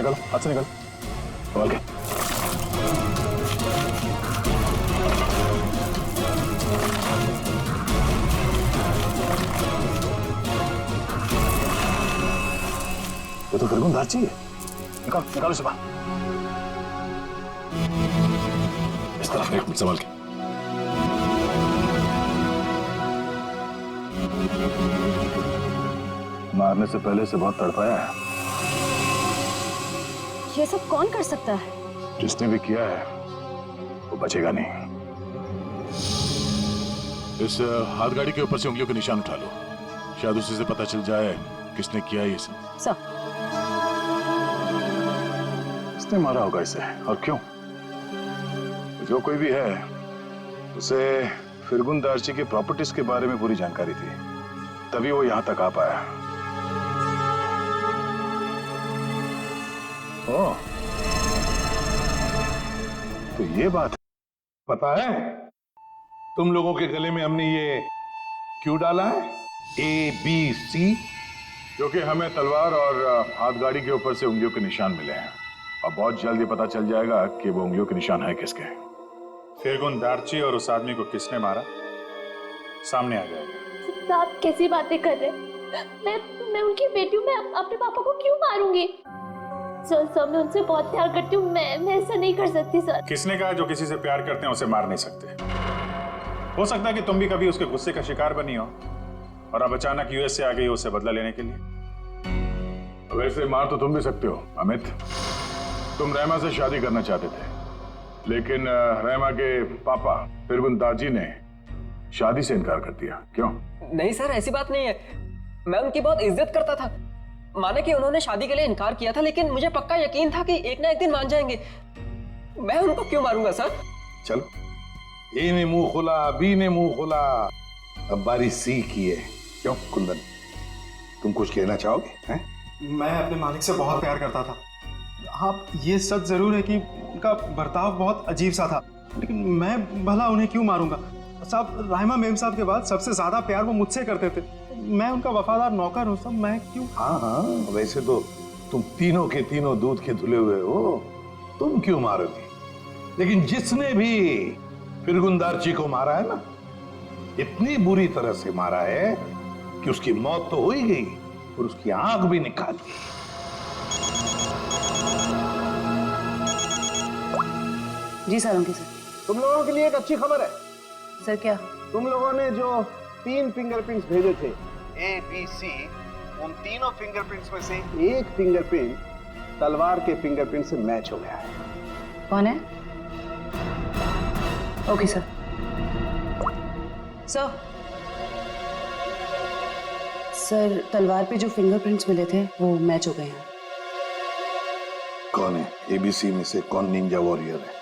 निकालो, हाथ से निकालो। संभाल के। ये तो फिरगुन दार्ची है। निकालो, निकालो इसे बाहर। इस तरफ देख, संभाल के। मारने से पहले से बहुत तड़पाया है। ये सब कौन कर सकता है? जिसने भी किया है वो बचेगा नहीं। इस हाथ गाड़ी के ऊपर से उंगलियों के निशान उठा लो, शायद उसी से पता चल जाए किसने किया ये सब। सर, इसने मारा होगा इसे, और क्यों? जो कोई भी है उसे फिरगुन दार्ची के प्रॉपर्टीज के बारे में पूरी जानकारी थी, तभी वो यहां तक आ पाया। ओह, तो ये बात है। पता है तुम लोगों के गले में हमने ये क्यों डाला है? ABC, क्योंकि हमें तलवार और हाथ गाड़ी के ऊपर से उंगलियों के निशान मिले हैं, और बहुत जल्द ये पता चल जाएगा कि वो उंगलियों के निशान है किसके। फिरगुन दार्ची और उस आदमी को किसने मारा, सामने आ जाएगा। आप कैसी बातें कर रहे हैं? मैं उनकी बेटी हूँ, मैं अपने पापा को क्यों मारूंगी? सर मैं उनसे बहुत प्यार करती हूँ, मैं ऐसा नहीं कर सकती सर। किसने कहा जो किसी से प्यार करते हैं उसे मार नहीं सकते? हो सकता है कि तुम भी कभी उसके गुस्से का शिकार बनी हो और अब अचानक यूएस से आ गई हो उसे बदला लेने के लिए। वैसे मार तो तुम भी सकते हो अमित। तुम रहमा से शादी करना चाहते थे, लेकिन रहमा के पापा फिरगुन दार्ची ने शादी से इनकार कर दिया। क्यों? नहीं सर, ऐसी बात नहीं है। मैं उनकी बहुत इज्जत करता था। माने कि उन्होंने शादी के लिए इनकार किया था, लेकिन मुझे पक्का यकीन था कि एक ना एक दिन मान जाएंगे। मैं उनको क्यों मारूंगा सर? चलो, ए ने मुंह खोला, बी ने मुंह खोला, अब बारी सी की है। क्यों कुंदन, तुम कुछ कहना चाहोगे? हैं? मैं अपने मालिक से बहुत प्यार करता था। हाँ, ये सच जरूर है कि उनका बर्ताव बहुत अजीब सा था, लेकिन मैं भला उन्हें क्यों मारूंगा? साहब, राहिमा मेम साहब के बाद सबसे ज्यादा प्यार वो मुझसे करते थे। मैं उनका वफादार नौकर हूँ साहब, मैं क्यों? हाँ, वैसे तो तुम तीनों के तीनों दूध के धुले हुए हो, तुम क्यों मारोगे? लेकिन जिसने भी फिरगुन दार्ची को मारा है ना, इतनी बुरी तरह से मारा है कि उसकी मौत तो हो ही गई और उसकी आंख भी निकाल दी। जी सर, उनकी सर। तुम लोगों के लिए एक अच्छी खबर है। सर क्या? तुम लोगों ने जो 3 फिंगरप्रिंट्स भेजे थे, ABC, उन तीनों फिंगरप्रिंट्स में से एक फिंगरप्रिंट तलवार के फिंगरप्रिंट से मैच हो गया है। कौन है? Okay sir. सर, तलवार पे जो फिंगरप्रिंट्स मिले थे वो मैच हो गए हैं। कौन है ABC में से? कौन निंजा वॉरियर है?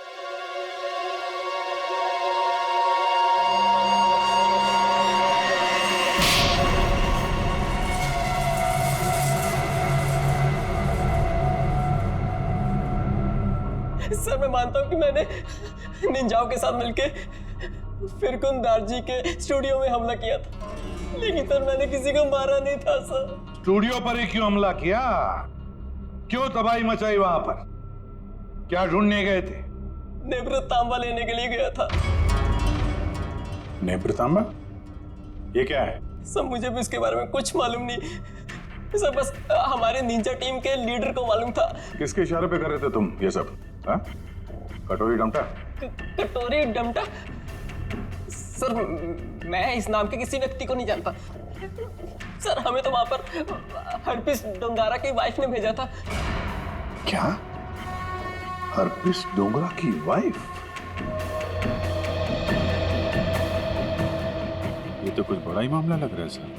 सर, मैं मानता हूँ कि मैंने निंजाओं के साथ मिलके फिरगुन दार्ची के स्टूडियो में हमला किया था, लेकिन सर मैंने किसी को मारा नहीं था सर। स्टूडियो पर ही क्यों हमला किया? क्यों तबाही मचाई वहां पर? क्या ढूंढने गए थे? नेत्रतांबा लेने के लिए गया था। नेत्रतांबा? ये क्या है? सर, मुझे भी इसके बारे में कुछ मालूम नहीं सर, बस हमारे निंजा टीम के लीडर को मालूम था। किसके इशारे पे कर रहे थे तुम ये सब? हाँ? कटोरी डमटा? कटोरी डमटा? सर, मैं इस नाम के किसी व्यक्ति को नहीं जानता सर। हमें तो वहां पर हरपिस डोंगारा की वाइफ ने भेजा था। क्या? हरपिस डोंगरा की वाइफ? ये तो कुछ बड़ा ही मामला लग रहा है सर।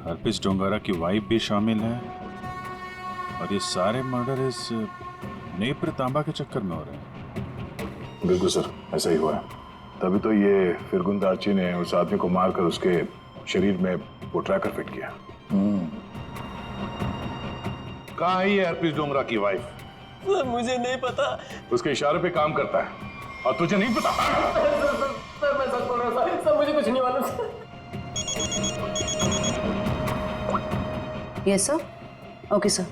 हरपिस डोंगारा की वाइफ भी शामिल है और ये सारे मर्डर इस नेत्रतांबा के चक्कर में हो रहे हैं। बिल्कुल सर, ऐसा ही हुआ है। तभी तो ये फिरगुन दार्ची ने उस आदमी को मारकर उसके शरीर में वो ट्रैकर फिट किया। कहाँ है ये हरपिस डोंगरा की वाइफ? सर, मुझे नहीं पता। उसके इशारे पे काम करता है और तुझे नहीं पता? सर, मैं सच बोल रहा हूँ सर, मुझे कुछ नहीं मालूम yes sir. Okay sir.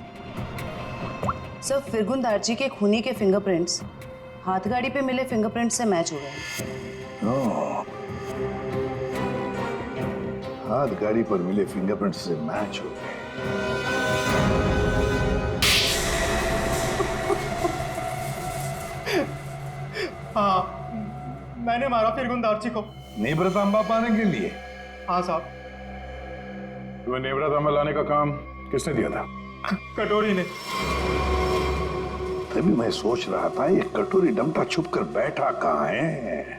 Sir फिरगुन दार्जी के खूनी के फिंगरप्रिंट्स हाथगाड़ी पे मिले फिंगरप्रिंट से मैच हो गए। ओह, हाथ गाड़ी पर मिले फिंगरप्रिंट से मैच हो गए। हाँ, मैंने मारा फिरगुन दार्ची को। नेब्रतांबा पाने के लिए? हाँ साहब। तुम्हें नेवरातांबा लाने का काम किसने दिया था? कटोरी ने। तभी मैं सोच रहा था ये कटोरी डमटा छुप कर बैठा कहाँ है।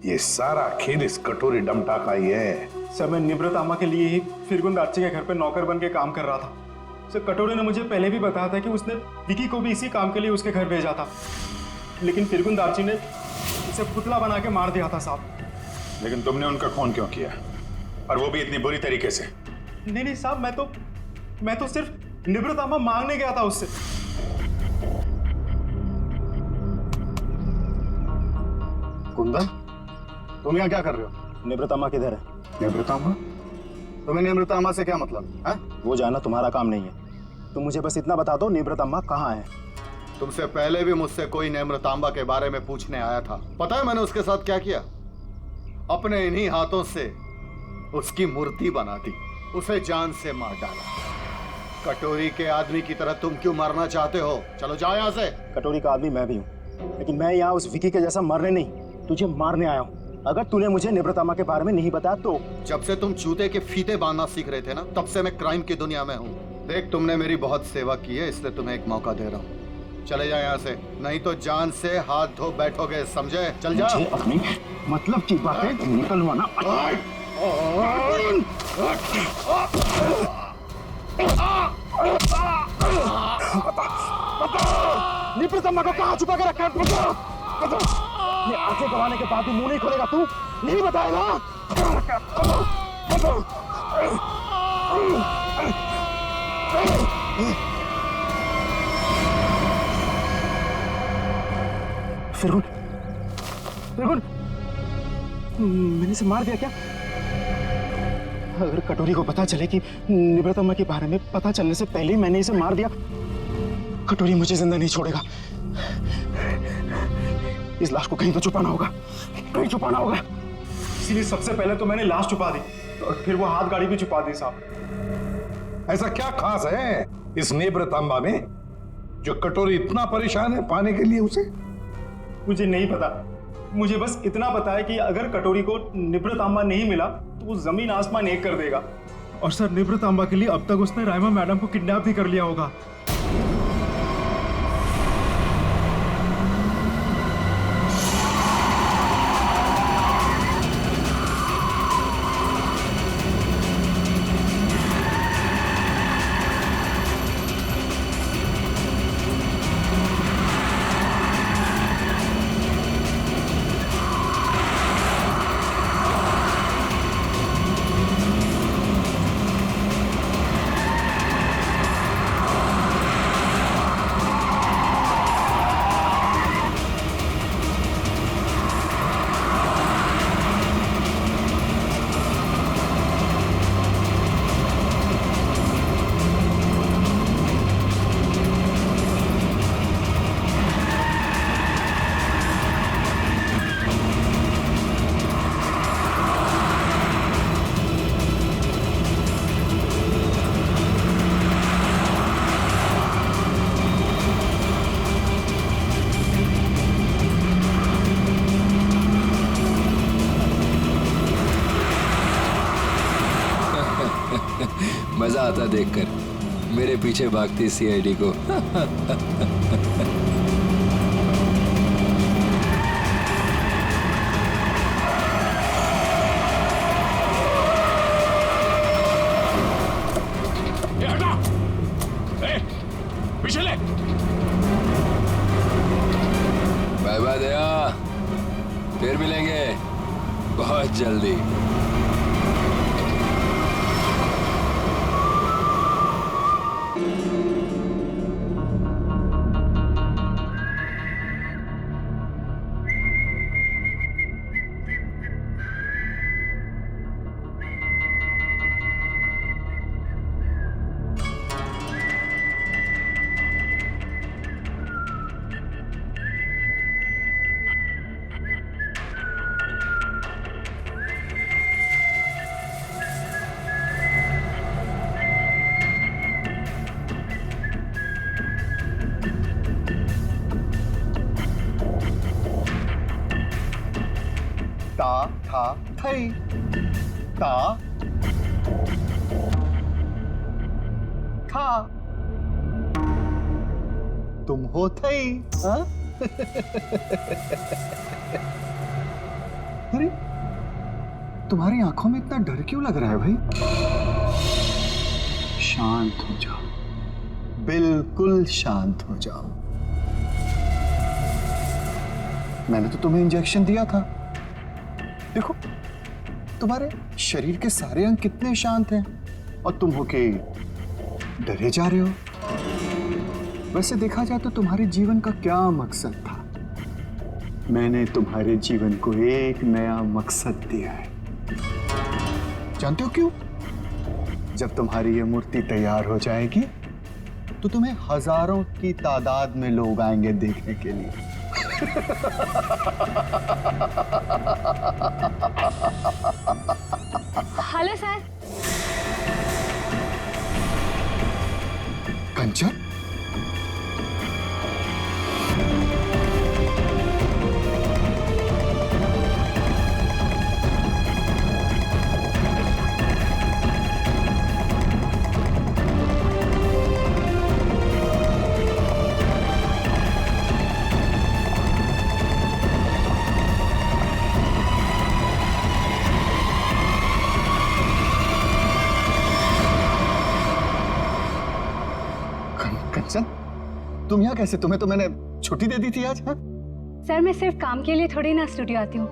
ये सारा खेल इस कटोरी डमटा का ही है। सर मैं निवृतामा के लिए ही फिरगुन दार्ची के घर पे नौकर बन के काम कर रहा था। सर कटोरी ने मुझे पहले भी बताया था कि उसने विकी को भी इसी काम के लिए उसके घर भेजा था, लेकिन फिरगुन दार्ची ने उसे पुतला बना के मार दिया था साहब। लेकिन तुमने उनका खून क्यों किया, और वो भी इतनी बुरी तरीके से? नहीं साहब, मैं तो सिर्फ निवृतामा मांगने गया था उससे। कुंदन, तुम यहाँ क्या कर रहे हो? निवृतामा किधर है? निवृतामा? तुम्हें निवृतामा से क्या मतलब है? वो जाना तुम्हारा काम नहीं है। तुम मुझे बस इतना बता दो, निवृतामा कहाँ है? तुमसे पहले भी मुझसे कोई निवृतांबा के बारे में पूछने आया था। पता है मैंने उसके साथ क्या किया? अपने इन्हीं हाथों से उसकी मूर्ति बना दी, उसे जान से मार डाला। कटोरी के आदमी की तरह तुम क्यों मरना चाहते हो? चलो जाओ यहाँ से। कटोरी का आदमी मैं भी हूँ, लेकिन मैं यहाँ उस विकी के जैसा मरने नहीं, तुझे मारने आया हूँ। अगर तूने मुझे निवृतामा के बारे में नहीं बताया तो। जब से तुम जूते के फीते बांधना सीख रहे थे ना, तब से मैं क्राइम की दुनिया में हूँ। देख, तुमने मेरी बहुत सेवा की है, इसलिए तुम्हें एक मौका दे रहा हूँ। चले जाओ यहाँ से, नहीं तो जान से हाथ धो बैठोगे, समझे? चल जा। अपनी मतलब की बातें निकलवाना। निवृतामा को कहाँ छुपा के रखा है? ये आंखें गवाने के बाद भी मुंह नहीं खोलेगा तू? नहीं बताएगा? फिरगुन, फिरगुन, मैंने इसे मार दिया क्या? अगर कटोरी को पता चले कि निवृतामा के बारे में पता चलने से पहले ही मैंने इसे मार दिया, कटोरी मुझे जिंदा नहीं छोड़ेगा। इस लाश को कहीं तो छुपाना होगा, कहीं छुपाना होगा। इसीलिए सबसे पहले तो मैंने लाश छुपा दी, और फिर वो हाथ गाड़ी भी छुपा दी साहब। ऐसा क्या खास है इस नेब्रतांबा में जो कटोरी इतना परेशान है पाने के लिए उसे? मुझे नहीं पता, मुझे बस इतना पता है कि अगर कटोरी को निवृतांबा नहीं मिला तो वो जमीन आसमान एक कर देगा। और सर, निवृतांबा के लिए अब तक उसने राइमा मैडम को किडनैप भी कर लिया होगा। मजा आता देखकर मेरे पीछे भागती सीआईडी को। पीछे ले। बाय बाय दया, फिर मिलेंगे बहुत जल्दी। था थई, ता था, तुम हो थई। हाँ? अरे तुम्हारी आंखों में इतना डर क्यों लग रहा है भाई? शांत हो जाओ, बिल्कुल शांत हो जाओ। मैंने तो तुम्हें इंजेक्शन दिया था। देखो तुम्हारे शरीर के सारे अंग कितने शांत हैं और तुम हो के डरे जा रहे हो। वैसे देखा जाए तो तुम्हारे जीवन का क्या मकसद था? मैंने तुम्हारे जीवन को एक नया मकसद दिया है। जानते हो क्यों? जब तुम्हारी ये मूर्ति तैयार हो जाएगी तो तुम्हें हजारों की तादाद में लोग आएंगे देखने के लिए। Hello sir. कंचन, कंचन, तुम यहाँ कैसे? तुम्हें तो मैंने छुट्टी दे दी थी आज। हाँ? सर मैं सिर्फ काम के लिए थोड़ी ना स्टूडियो आती हूँ,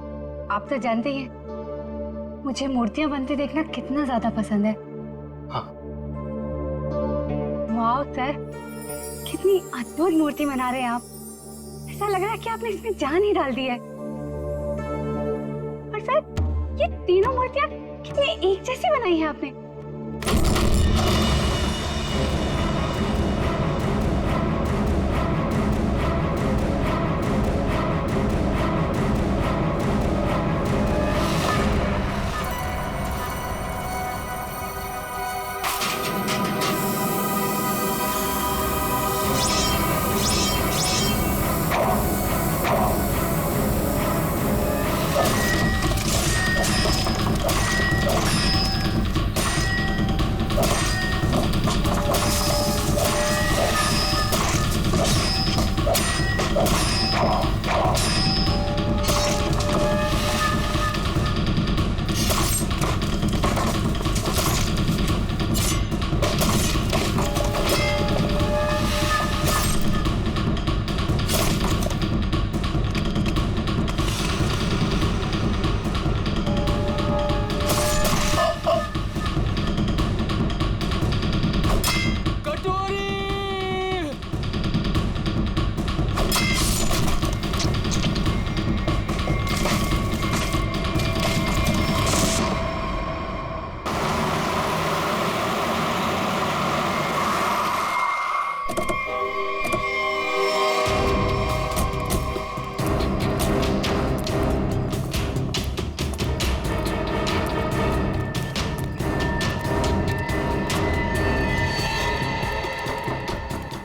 आप तो जानते ही हैं मुझे मूर्तियां बनते देखना कितना ज्यादा पसंद है। हाँ। वाह सर, कितनी अद्भुत मूर्ति बना रहे हैं आप। ऐसा लग रहा है कि आपने इसमें जान ही डाल दी है। और सर ये तीनों मूर्तियां कितनी एक जैसी बनाई है आपने।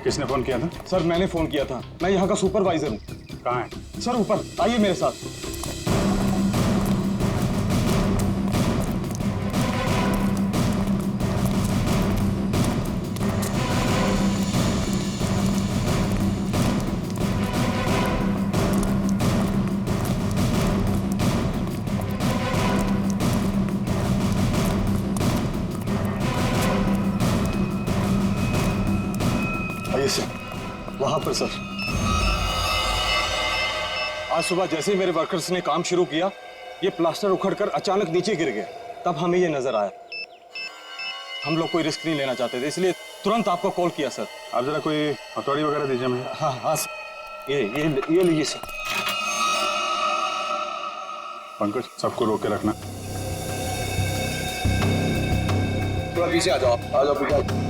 किसने फोन किया था? सर मैंने फोन किया था, मैं यहाँ का सुपरवाइजर हूँ। कहाँ है? सर ऊपर आइए मेरे साथ। आइए सर, वहां पर सर। आज सुबह जैसे ही मेरे वर्कर्स ने काम शुरू किया, ये प्लास्टर उखड़कर अचानक नीचे गिर गया। तब हमें ये नजर आया। हम लोग कोई रिस्क नहीं लेना चाहते थे, इसलिए तुरंत आपको कॉल किया सर। आप जरा कोई हथौड़ी वगैरह दीजिए मुझे। हाँ हाँ सर, ये लीजिए सर। पंकज, सबको रोक के रखना। थोड़ा पीछे आ जाओ, आ जाओ पीछे।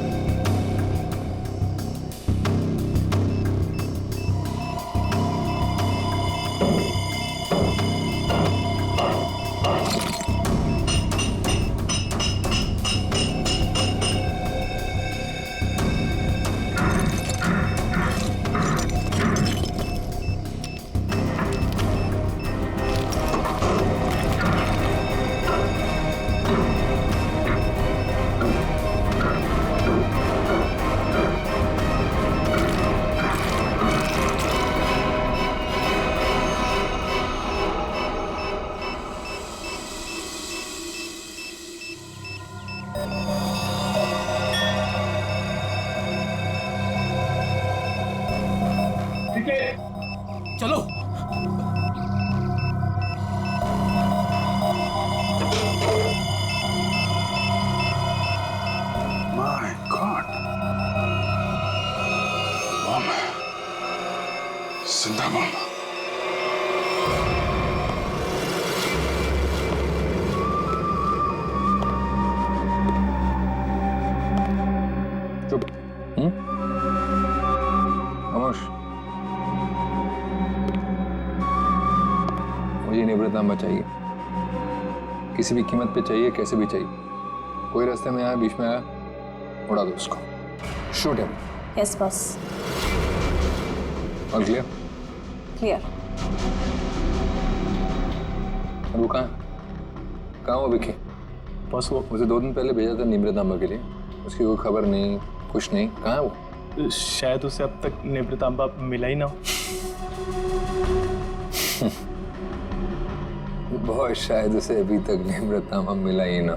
चलो। माय गॉड, बम, जिंदा बम। चुप। खामोश। मुझे निवृत्तांबा चाहिए, किसी भी कीमत पे चाहिए, कैसे भी चाहिए। कोई रास्ते में आया, बीच में आया, उड़ा दो उसको। Shoot him. Yes boss. और क्लियर? क्लियर। और वो कहाँ वो विकी? बस वो मुझे 2 दिन पहले भेजा था निवृत्तांबा के लिए, उसकी कोई खबर नहीं, कुछ नहीं। कहाँ है वो? शायद उसे अब तक निवृत्तांबा मिला ही ना हो। बहुत शायद उसे अभी तक निवृत्तांबा मिला ही ना।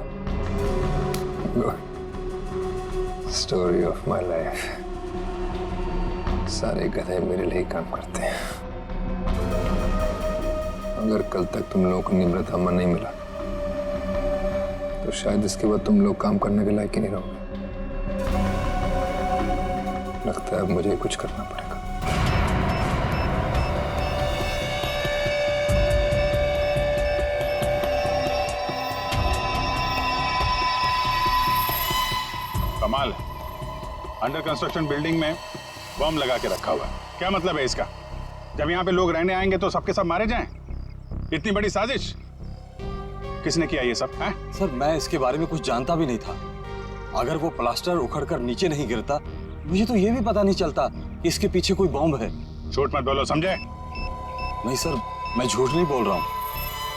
Story of my life. सारे गधे मेरे लिए काम करते हैं। अगर कल तक तुम लोगों को निवृत्तांबा नहीं मिला तो शायद इसके बाद तुम लोग काम करने के लायक ही नहीं रहोगे। लगता है अब मुझे कुछ करना पड़ेगा। कमाल है, अंडर कंस्ट्रक्शन बिल्डिंग में बम लगा के रखा हुआ है। क्या मतलब है इसका? जब यहाँ पे लोग रहने आएंगे तो सबके सब मारे जाएं? इतनी बड़ी साजिश किसने किया ये सब है? सर मैं इसके बारे में कुछ जानता भी नहीं था। अगर वो प्लास्टर उखड़कर नीचे नहीं गिरता, मुझे तो ये भी पता नहीं चलता कि इसके पीछे कोई बॉम्ब है। झूठ मत बोलो, समझे? नहीं सर, मैं झूठ नहीं बोल रहा हूँ।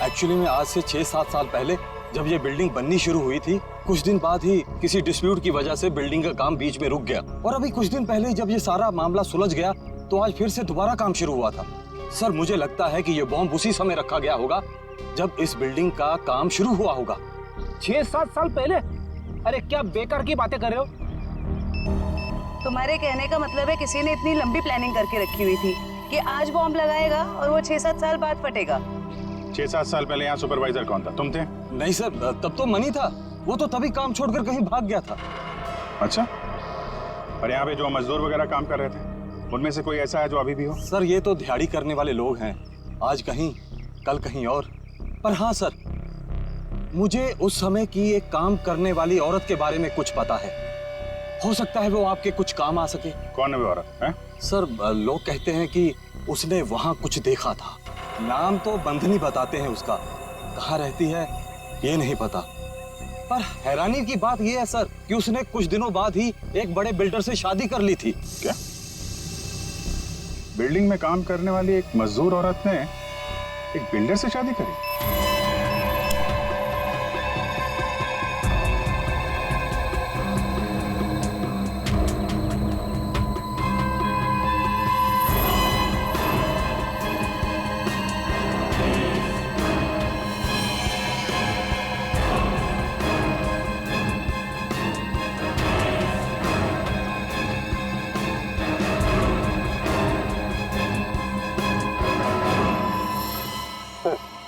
एक्चुअली में आज से 6-7 साल पहले जब ये बिल्डिंग बननी शुरू हुई थी, कुछ दिन बाद ही किसी डिस्प्यूट की वजह से बिल्डिंग का काम बीच में रुक गया। और अभी कुछ दिन पहले जब ये सारा मामला सुलझ गया तो आज फिर से दोबारा काम शुरू हुआ था। सर मुझे लगता है कि ये बॉम्ब उसी समय रखा गया होगा जब इस बिल्डिंग का काम शुरू हुआ होगा। 6-7 साल पहले? अरे क्या बेकार की बातें कर रहे हो? तुम्हारे कहने का मतलब है किसी ने इतनी लंबी प्लानिंग करके रखी हुई थी कि आज बॉम्ब लगाएगा और वो 6-7 साल बाद फटेगा। 6-7 साल पहले यहाँ सुपरवाइजर कौन था? तुम थे? नहीं सर, तब तो मनी था। वो तो तभी काम छोड़कर कहीं भाग गया था। अच्छा, और यहाँ पे जो मजदूर वगैरह काम कर रहे थे उनमें से कोई ऐसा है जो अभी भी हो? सर ये तो दिहाड़ी करने वाले लोग हैं, आज कहीं कल कहीं और। पर हाँ सर, मुझे उस समय की एक काम करने वाली औरत के बारे में कुछ पता है। हो सकता है वो आपके कुछ काम आ सके। कौन है वो औरत है? सर लोग कहते हैं कि उसने वहां कुछ देखा था। नाम तो बंधनी बताते हैं उसका, कहाँ रहती है ये नहीं पता। पर हैरानी की बात यह है सर कि उसने कुछ दिनों बाद ही एक बड़े बिल्डर से शादी कर ली थी। क्या? बिल्डिंग में काम करने वाली एक मजदूर औरत ने एक बिल्डर से शादी करी?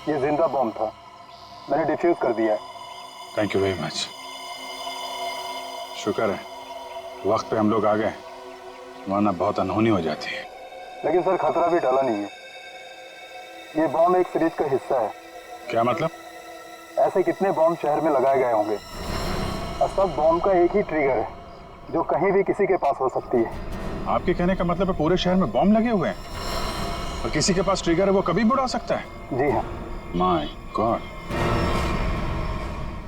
ये जिंदा बॉम्ब था, मैंने डिफ्यूज कर दिया है। Thank you very much. शुक्र है वक्त पे हम लोग आ गए, वरना बहुत अनहोनी हो जाती है। लेकिन सर खतरा भी टला नहीं है। ये बॉम्ब एक सीरीज का हिस्सा है। क्या मतलब? ऐसे कितने बॉम्ब शहर में लगाए गए होंगे और सब बॉम्ब का एक ही ट्रिगर है जो कहीं भी किसी के पास हो सकती है। आपके कहने का मतलब है पूरे शहर में बॉम्ब लगे हुए हैं और किसी के पास ट्रिगर है, वो कभी भी उड़ा सकता है? जी हाँ। माय गॉड,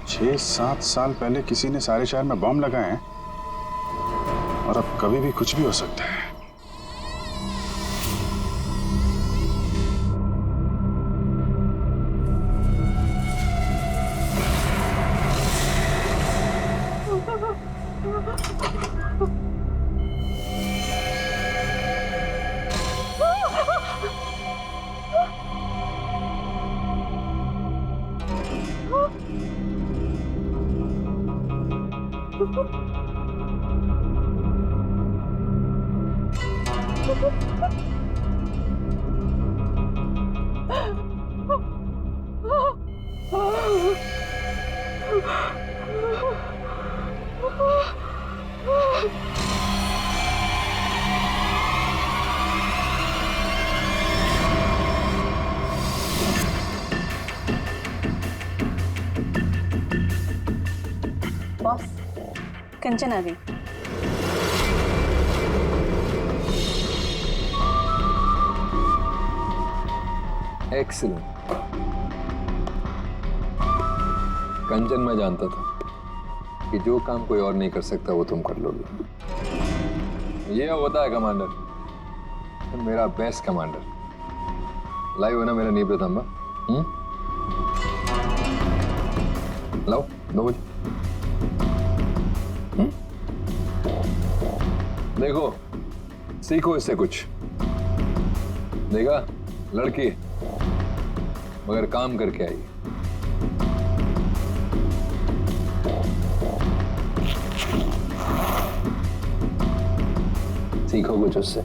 6-7 साल पहले किसी ने सारे शहर में बॉम्ब लगाए हैं और अब कभी भी कुछ भी हो सकता है। कंचन आ गई। एक्सीलेंट। कंचन, मैं जानता था कि जो काम कोई और नहीं कर सकता वो तुम कर लोगे। ये होता है कमांडर, मेरा बेस्ट कमांडर। लाइव है ना मेरा नीब्र तांबा? लाओ 2 बजे। देखो, सीखो इससे कुछ। देखा, लड़की मगर काम करके आई। सीखो कुछ उससे।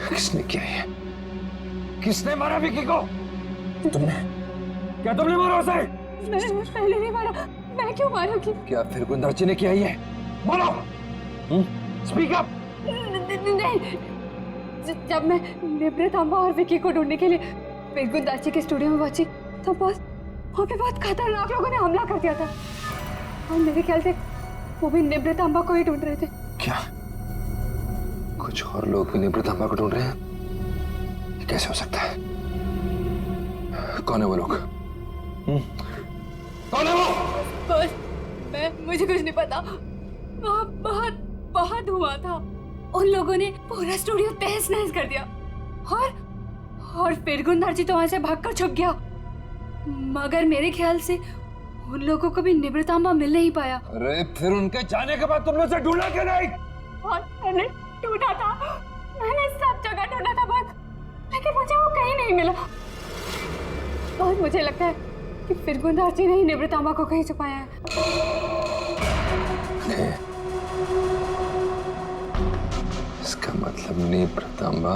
किसने किया ये? किसने मारा विक्की को? तुमने? क्या तुमने मारा उसे? मैंने पहले नहीं मारा। मैं क्यों मारूंगी? क्या फिर गुंदरची ने किया ये? बोलो। Speak up. नहीं, जब मैं निब्र तांबा और विक्की को ढूंढने के लिए गुंदरची के स्टूडियो में पहुंची तो बस वहाँ पे बहुत खतरनाक लोगों ने हमला कर दिया था और मेरे ख्याल से वो भी निब्र तांबा को ही ढूंढ रहे थे। क्या कुछ और लोग भी निब्र तांबा को ढूंढ रहे हैं? ये कैसे हो सकता है? कौन है वो लोग? कौन है वो? बस मुझे कुछ नहीं पता। वहाँ बहुत बहुत हुआ था। उन लोगों ने पूरा स्टूडियो तहस नहस कर दिया और फिर गुंदार जी तो वहां से भागकर छुप गया। मगर मेरे ख्याल से उन लोगों को भी निब्र तांबा मिल नहीं पाया। अरे फिर उनके जाने के बाद तुमने उसे ढूंढा क्यों नहीं? और मैंने ढूंढा था, मैंने सब जगह ढूंढा था बस, लेकिन मुझे वो कहीं नहीं मिला। और मुझे लगता है कि फिर गुंदार जी ने ही निब्र तांबा को कहीं छुपाया है। इसका मतलब निब्र तांबा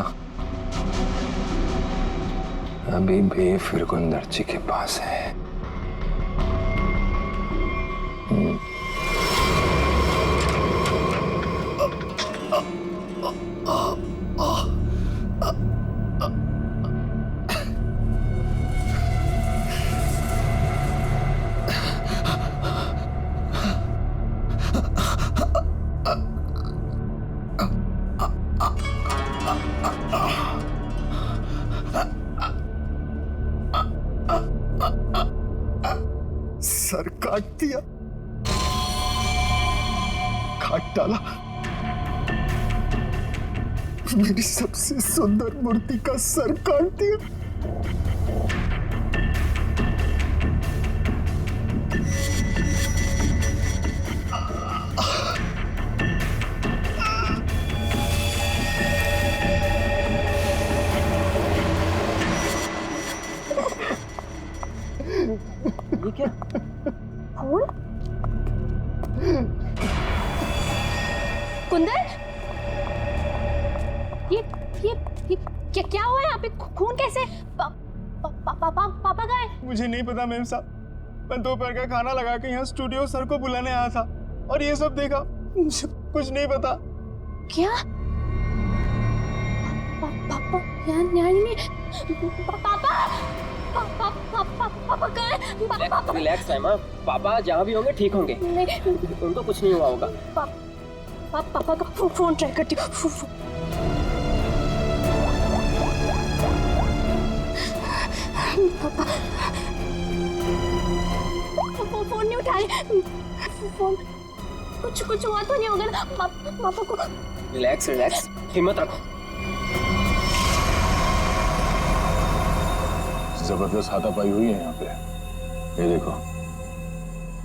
अभी भी फिर गुंदरची के पास है। सर काट दिया, काट डाला। मेरी सबसे सुंदर मूर्ति का सर काट दिया। ये क्या? खून? कुंदन, ये क्या हुआ है यहाँ पे? खून कैसे? पापा कहाँ है? मुझे नहीं पता मैम साहब। मैं दोपहर का खाना लगा के यहाँ स्टूडियो सर को बुलाने आया था और ये सब देखा। मुझे कुछ नहीं पता। क्या? पापा यहाँ नहीं। पापा कहाँ है? रिलैक्स है माँ, पापा जहाँ भी होंगे ठीक होंगे। उनको कुछ नहीं हुआ होगा। पापा का फोन ट्राई करती हूँ। पापा फोन नहीं उठा रहे। फोन कुछ हुआ तो नहीं होगा ना? पापा को रिलैक्स, हिम्मत रखो। जबरदस्त हाथापाई हुई है यहाँ पे। ये देखो,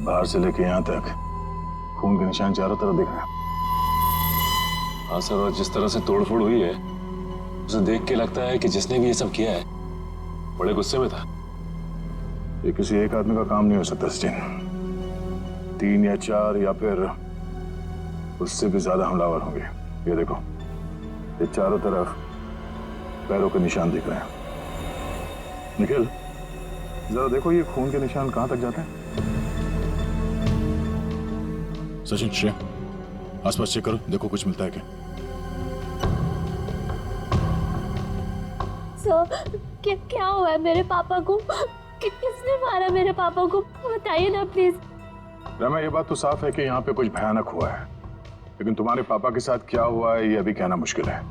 बाहर से लेके यहाँ तक खून के निशान चारों तरफ दिख रहे हैं। हाँ सर, और जिस तरह से तोड़फोड़ हुई है उसे देख के लगता है कि जिसने भी ये सब किया है बड़े गुस्से में था। ये किसी एक आदमी का काम नहीं हो सकता सचिन। 3 या 4 या फिर उससे भी ज्यादा हमलावर होंगे। ये देखो, ये चारों तरफ पैरों के निशान दिख रहे हैं। निखिल, जरा देखो ये खून के निशान कहां तक जाते हैं। सचिन, श्रेया, आसपास चेक करो, देखो कुछ मिलता है क्या। सर क्या हुआ है मेरे पापा को? किसने मारा मेरे पापा को? बताइए ना प्लीज। रमा, ये बात तो साफ है कि यहाँ पे कुछ भयानक हुआ है, लेकिन तुम्हारे पापा के साथ क्या हुआ है ये अभी कहना मुश्किल है।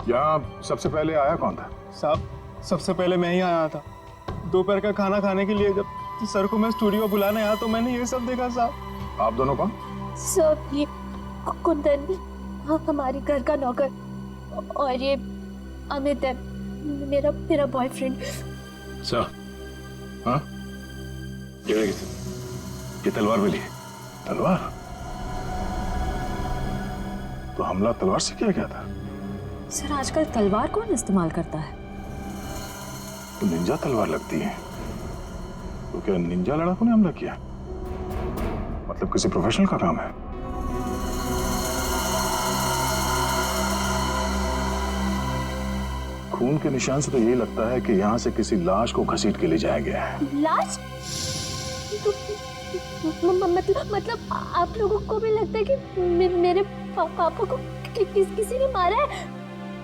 यहाँ सबसे पहले आया कौन था? साहब, सबसे पहले मैं ही आया था। दोपहर का खाना खाने के लिए जब सर को मैं स्टूडियो बुलाने आया तो मैंने ये सब देखा। साहब, आप दोनों कौन? सर ये कुंदन हमारी घर का नौकर, और ये अमित है मेरा बॉयफ्रेंड। सर, हाँ, ये तलवार मिली है। तलवार? तो हमला तलवार से किया गया था? सर आजकल तलवार कौन इस्तेमाल करता है? तो निंजा तलवार लगती है। तो क्या निंजा लड़ाकों ने हमला किया? मतलब किसी प्रोफेशनल का काम है? खून के निशान से तो यही लगता है कि यहाँ से किसी लाश को घसीट के ले जाया गया है। लाश? मतलब आप लोगों को भी लगता है कि मेरे पापा को किसी ने मारा है?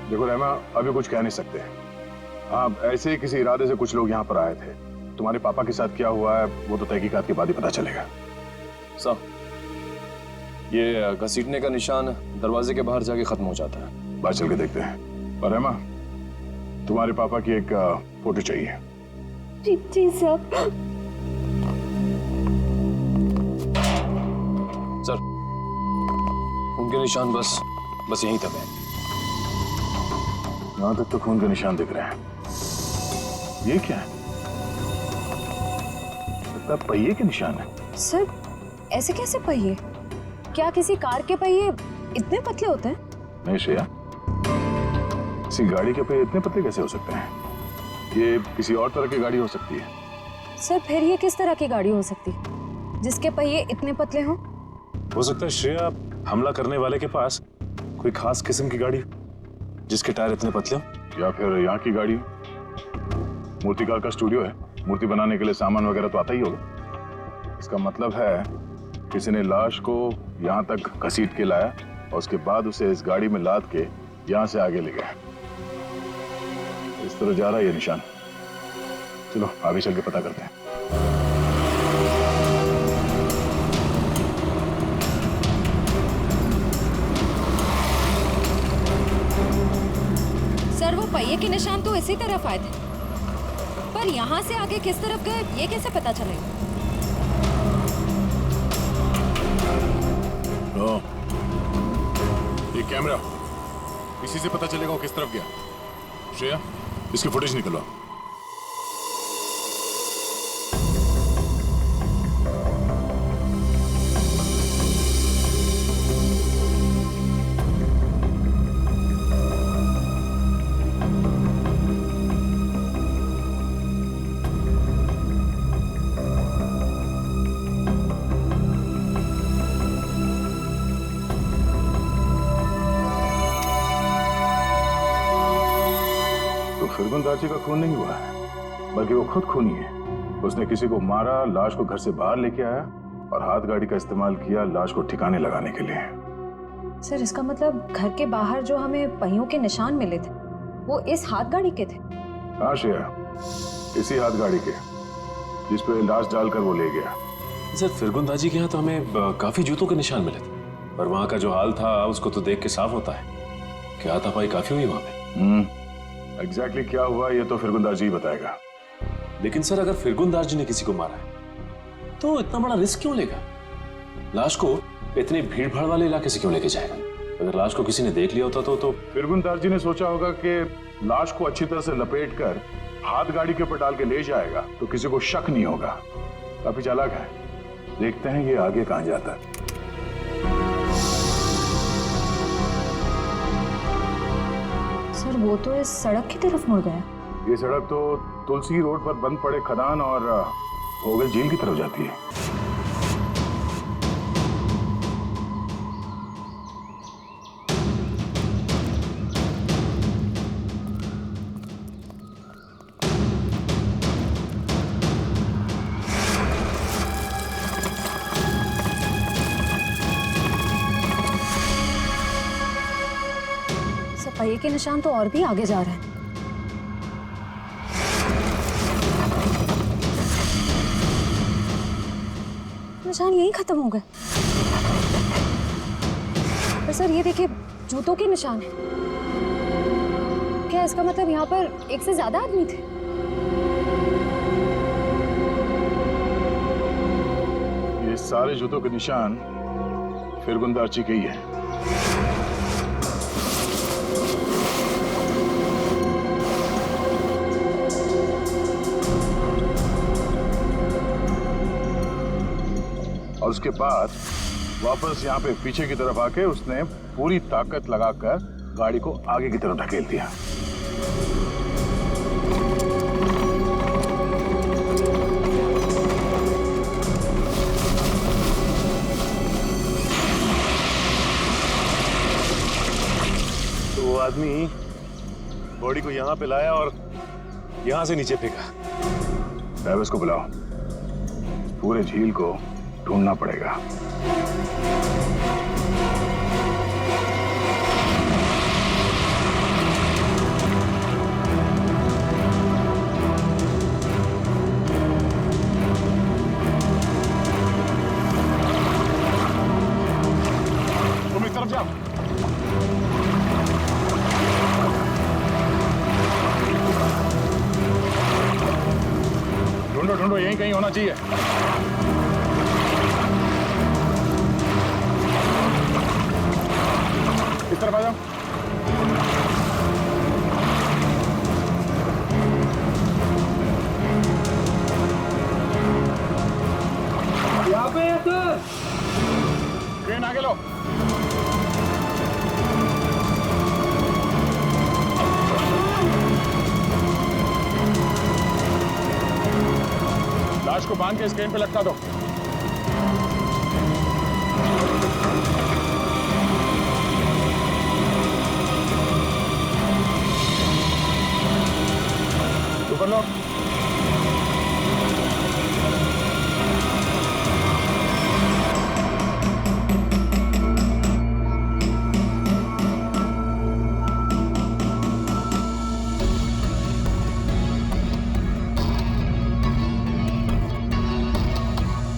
देखो रहमा, अभी कुछ कह नहीं सकते। हाँ, ऐसे ही किसी इरादे से कुछ लोग यहाँ पर आए थे। तुम्हारे पापा के साथ क्या हुआ है वो तो तहकीकात के बाद ही पता चलेगा। साहब, ये घसीटने का निशान दरवाजे के बाहर जाके खत्म हो जाता है। बाहर चल के देखते हैं। और रहमा, तुम्हारे पापा की एक फोटो चाहिए। जी सर। सर, उनके निशान बस यहीं तक है। यहाँ तक तो खून के निशान दिख रहे हैं। ये क्या है? लगता है पहिए के निशान है। सर ऐसे कैसे पहिए? क्या किसी कार के पहिए इतने पतले होते हैं? नहीं श्रेया, किसी गाड़ी के पहिए इतने पतले कैसे हो सकते हैं? ये किसी और तरह की गाड़ी हो सकती है। सर फिर ये किस तरह की गाड़ी हो सकती जिसके पहिए इतने पतले हों? हो सकता है श्रेया, हमला करने वाले के पास कोई खास किस्म की गाड़ी जिसके टायर इतने पतले हो। या फिर यहाँ की गाड़ी। मूर्तिकार का स्टूडियो है, मूर्ति बनाने के लिए सामान वगैरह तो आता ही होगा। इसका मतलब है किसी ने लाश को यहाँ तक घसीट के लाया और उसके बाद उसे इस गाड़ी में लाद के यहाँ से आगे ले गया। इस तरह जा रहा है ये निशान। चलो आगे चल के पता करते हैं। सर वो पहिए के निशान तो इसी तरफ आए थे, पर यहाँ से आगे किस तरफ गए ये कैसे पता चलेगा? ये कैमरा, इसी से पता चलेगा वो किस तरफ गया। श्रेया, इसकी फुटेज निकलवा। फिरगुंदाची का खून नहीं हुआ है, बल्कि वो खुद खूनी है। उसने किसी को मारा, लाश को घर से बाहर लेके आया और हाथ गाड़ी का इस्तेमाल किया लाश को ठिकाने लगाने के लिए। सर इसका मतलब घर के बाहर जो हमें पहियों के निशान मिले थे वो इस हाथ गाड़ी के थे? हाँ श्रेया, इसी हाथ गाड़ी के जिस पे लाश डालकर वो ले गया। सर फिरगुंदाजी के यहाँ तो हमें काफी जूतों के निशान मिले थे, पर वहाँ का जो हाल था उसको तो देख के साफ होता है कि हाथापाई काफी हुई वहाँ पे। एग्जैक्टली क्या हुआ ये तो फिरगुंदार जी बताएगा। लेकिन सर अगर फिरगुंदार जी ने किसी को मारा है तो इतना बड़ा रिस्क क्यों लेगा? लाश को इतने भीड़ भाड़ वाले इलाके से क्यों लेके जाएगा? अगर लाश को किसी ने देख लिया होता तो फिरगुंदार जी ने सोचा होगा कि लाश को अच्छी तरह से लपेट कर हाथ गाड़ी के ऊपर डाल के ले जाएगा तो किसी को शक नहीं होगा। काफी चालाक है। देखते हैं ये आगे कहां जाता है। सर वो तो इस सड़क की तरफ मुड़ गया। ये सड़क तो तुलसी रोड पर बंद पड़े खदान और भोगल झील की तरफ जाती है। पहिए के निशान तो और भी आगे जा रहे हैं। निशान यहीं खत्म हो गए। पर सर ये देखिए, जूतों के निशान है। क्या इसका मतलब यहाँ पर एक से ज्यादा आदमी थे? ये सारे जूतों के निशान फिरगुंदारची के ही है। और उसके बाद वापस यहाँ पे पीछे की तरफ आके उसने पूरी ताकत लगाकर गाड़ी को आगे की तरफ धकेल दिया। तो वो आदमी बॉडी को यहाँ पे लाया और यहाँ से नीचे फेंका। ट्रैविस को बुलाओ, पूरे झील को ढूंढना पड़ेगा। तुम इस तरफ जाओ। ढूंढो ढूंढो, यहीं कहीं होना चाहिए। इस तरफ आ जाओ। यहाँ पे है सर। ट्रेन आगे लो। लाश को बांध के इस क्रेन पे लटका दो। ऊपर लो।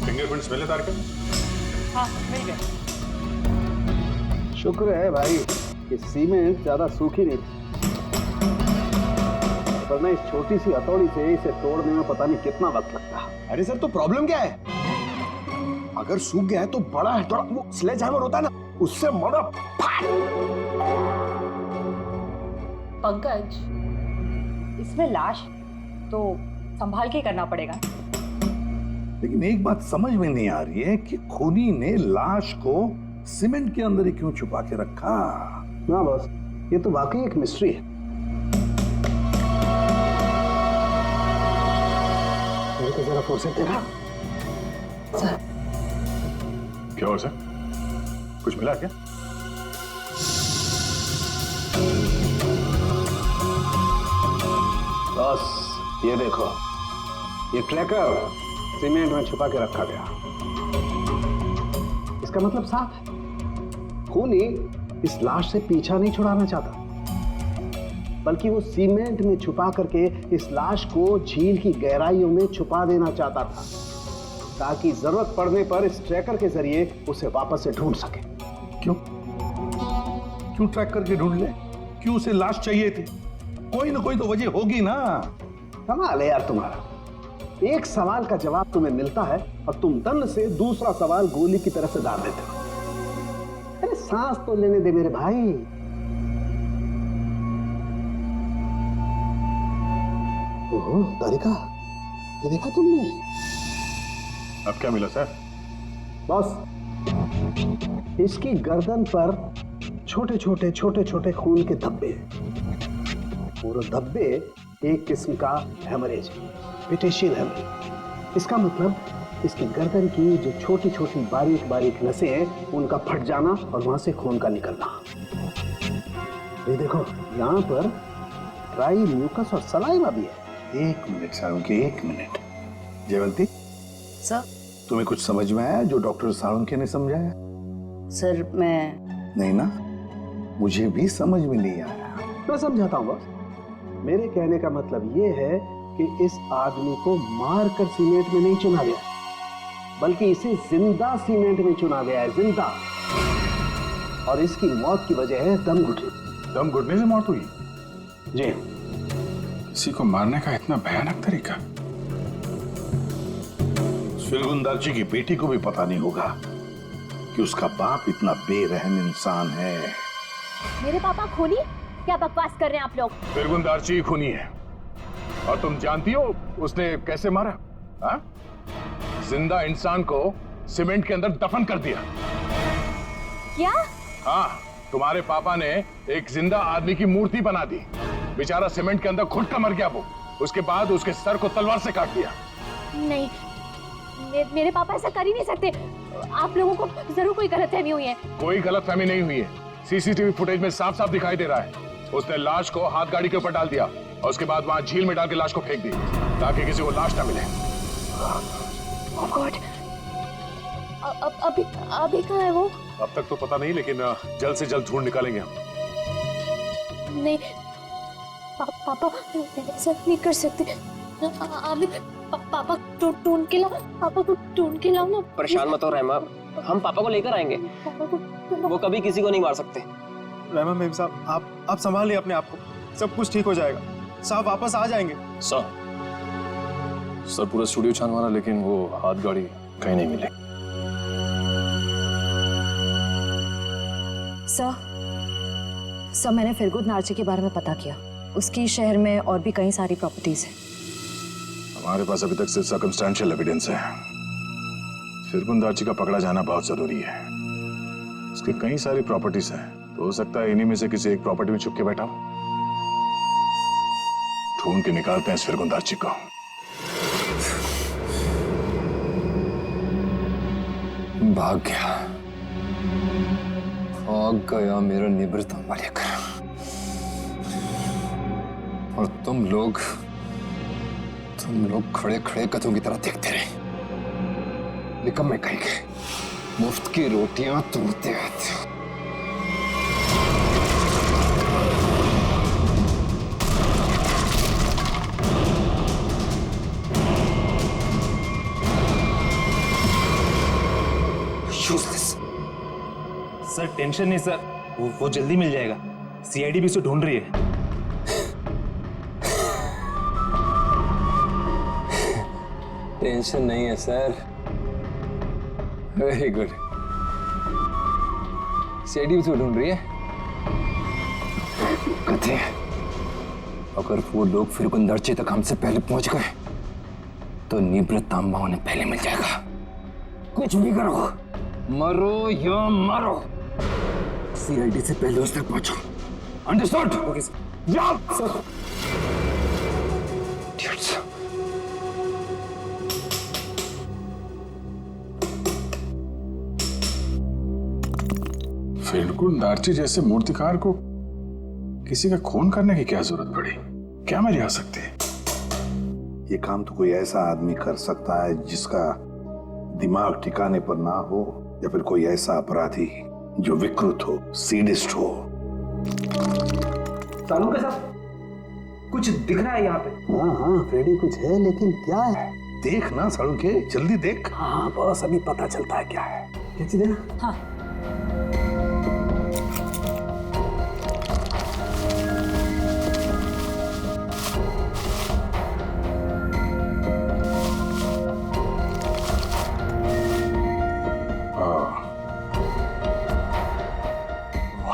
फिंगरप्रिंट्स मिले तार के? हाँ, मिल गए। शुक्र है भाई कि सीमेंट ज्यादा सूखी नहीं थी, वरना इस छोटी सी हथौड़ी से इसे तोड़ने में पता नहीं कितना वक्त लगता। अरे सर, तो प्रॉब्लम क्या है? अगर सूख गया है तो बड़ा हथौड़ा, वो स्लेज हैमर होता है ना, उससे मारो। पंकज, इसमें लाश तो संभाल के करना पड़ेगा। लेकिन एक बात समझ में नहीं आ रही है कि खूनी ने लाश को सीमेंट के अंदर ही क्यों छुपा के रखा? ना बॉस, ये तो वाकई एक मिस्ट्री है। मेरे को जरा फुर्सत देना। सर, क्या हुआ सर? कुछ मिला क्या? बॉस, ये देखो, ये ट्रैकर सीमेंट में छुपा के रखा गया। इसका मतलब साफ है, खूनी इस लाश से पीछा नहीं छुड़ाना चाहता, बल्कि वो सीमेंट में छुपा करके इस लाश को झील की गहराइयों में छुपा देना चाहता था, ताकि जरूरत पड़ने पर इस ट्रैकर के जरिए उसे वापस से ढूंढ सके। क्यों क्यों ट्रैक करके ढूंढ ले? क्यों उसे लाश चाहिए थी? कोई ना कोई तो वजह होगी ना। कमाल है यार तुम्हारा, एक सवाल का जवाब तुम्हें मिलता है और तुम दंड से दूसरा सवाल गोली की तरह से दाग देते हो। अरे सांस तो लेने दे मेरे भाई। ओहो तारिका, ये देखा तुमने? अब क्या मिला सर? बॉस, इसकी गर्दन पर छोटे छोटे खून के धब्बे हैं। और धब्बे एक किस्म का हेमरेज, पेटेशियल हेमरेज। इसका मतलब इसकी गर्दन की जो छोटी छोटी बारीक नसें हैं, उनका फट जाना और वहां से खून का निकलना। ये देखो, यहाँ पर ड्राई म्यूकस और सलाइवा भी है। एक मिनट साळुंखे, एक मिनट। जयवंती सर, तुम्हें कुछ समझ में आया जो डॉक्टर साळुंखे ने समझाया? सर मैं नहीं ना, मुझे भी समझ में नहीं आया। मैं समझाता हूँ बॉस। मेरे कहने का मतलब ये है कि इस आदमी को मारकर सीमेंट में नहीं चुना गया, बल्कि इसे जिंदा सीमेंट में चुना गया है, जिंदा। और इसकी मौत की वजह है दम घुटना। दम घुटने से मौत हुई? जी। किसी को मारने का इतना भयानक तरीका? फिरगुंदारची की बेटी को भी पता नहीं होगा कि उसका बाप इतना बेरहम इंसान है। मेरे पापा खूनी? क्या बकवास कर रहे हैं आप लोग? फिरगुंदारची खूनी है। और तुम जानती हो उसने कैसे मारा? हाँ? जिंदा इंसान को सीमेंट के अंदर दफन कर दिया। क्या? हाँ, तुम्हारे पापा ने एक जिंदा आदमी की मूर्ति बना दी। बेचारा सीमेंट के अंदर घुट कर मर गया वो। उसके बाद उसके सर को तलवार से काट दिया। नहीं, मेरे पापा ऐसा कर ही नहीं सकते। आप लोगों को जरूर कोई गलतफहमी हुई है। कोई गलतफहमी नहीं हुई है। सीसीटीवी फुटेज में साफ साफ दिखाई दे रहा है। उसने लाश को हाथ गाड़ी के ऊपर डाल दिया और उसके बाद वहां झील में डाल के लाश को फेंक दी ताकि किसी को लाश ना मिले। Oh God! अभी कहाँ है वो? अब तक तो पता नहीं, लेकिन जल्द से जल्द ढूंढ निकालेंगे हम। नहीं, पापा ऐसा नहीं कर सकते। अभी पापा ढूंढ के लाओ, पापा को ढूंढ के लाओ ना। परेशान मत हो रहमा, हम पापा को लेकर आएंगे। वो कभी किसी को नहीं मार सकते। रहमा मेम साहब, आप संभालिए अपने आप को। सब कुछ ठीक हो जाएगा। साहब वापस आ जाएंगे। सर पूरा स्टूडियो छान मारा, लेकिन वो हाथ गाड़ी कहीं नहीं मिली। सर मैंने फिरगुंदारची के बारे में पता किया। उसकी शहर में और भी कई सारी प्रॉपर्टीज हैं। हमारे पास अभी तक सिर्फ सर्कमस्टेंशियल एविडेंस है। फिरगुंदारची का पकड़ा जाना बहुत जरूरी है। उसकी कई सारी प्रॉपर्टीज हैं, तो हो सकता है इन्हीं में से किसी एक प्रॉपर्टी में छुप के बैठा हो। ढूंढ के निकालते हैं इस फिरगुंदारची को। भाग गया मेरा निवृत्तांबा लेकर। और तुम लोग खड़े खड़े कथों की तरह देखते रहे। निकम्मे कहेंगे, मुफ्त की रोटियां तोड़ते रहते हो। सर टेंशन नहीं सर, वो जल्दी मिल जाएगा। सीआईडी भी उसे ढूंढ रही है। टेंशन नहीं है सर। Very good. सीआईडी भी उसे ढूंढ रही है। कहते हैं अगर वो लोग फिरगुंदारची तक हमसे पहले पहुंच गए तो निवृत्तांबा उन्हें पहले मिल जाएगा। कुछ भी करो, मरो या मारो, सीआईडी से पहले उस तक पहुंचो। अंडरस्टूड? Okay sir. जाओ सर। फिरगुंदारची जैसे मूर्तिकार को किसी का खून करने की क्या जरूरत पड़ी? क्या मेरी आ सकती है? ये काम तो कोई ऐसा आदमी कर सकता है जिसका दिमाग ठिकाने पर ना हो, या फिर कोई ऐसा अपराधी जो विकृत हो, सीडिस्ट हो। सालू के साथ कुछ दिख रहा है यहाँ पे। हाँ फ्रेडी कुछ है, लेकिन क्या है? देख ना सालू के, जल्दी देख। हाँ बस अभी पता चलता है क्या है। क्या चीज है? हाँ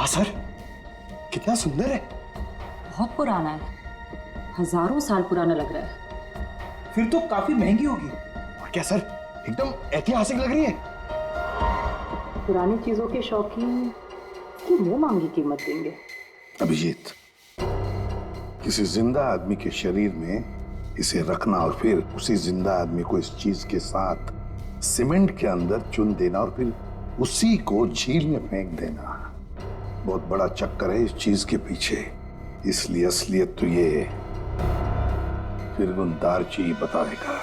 सर कितना सुंदर है। बहुत पुराना है, हजारों साल पुराना लग रहा है। फिर तो काफी महंगी होगी। और क्या सर, एकदम ऐतिहासिक लग रही है। पुरानी चीजों के शौकीन की मुंह मांगी कीमत देंगे। अभिजीत, किसी जिंदा आदमी के शरीर में इसे रखना और फिर उसी जिंदा आदमी को इस चीज के साथ सीमेंट के अंदर चुन देना और फिर उसी को झील में फेंक देना, बहुत बड़ा चक्कर है इस चीज के पीछे। इसलिए असलियत तो ये फिरगुंदारची बताएगा।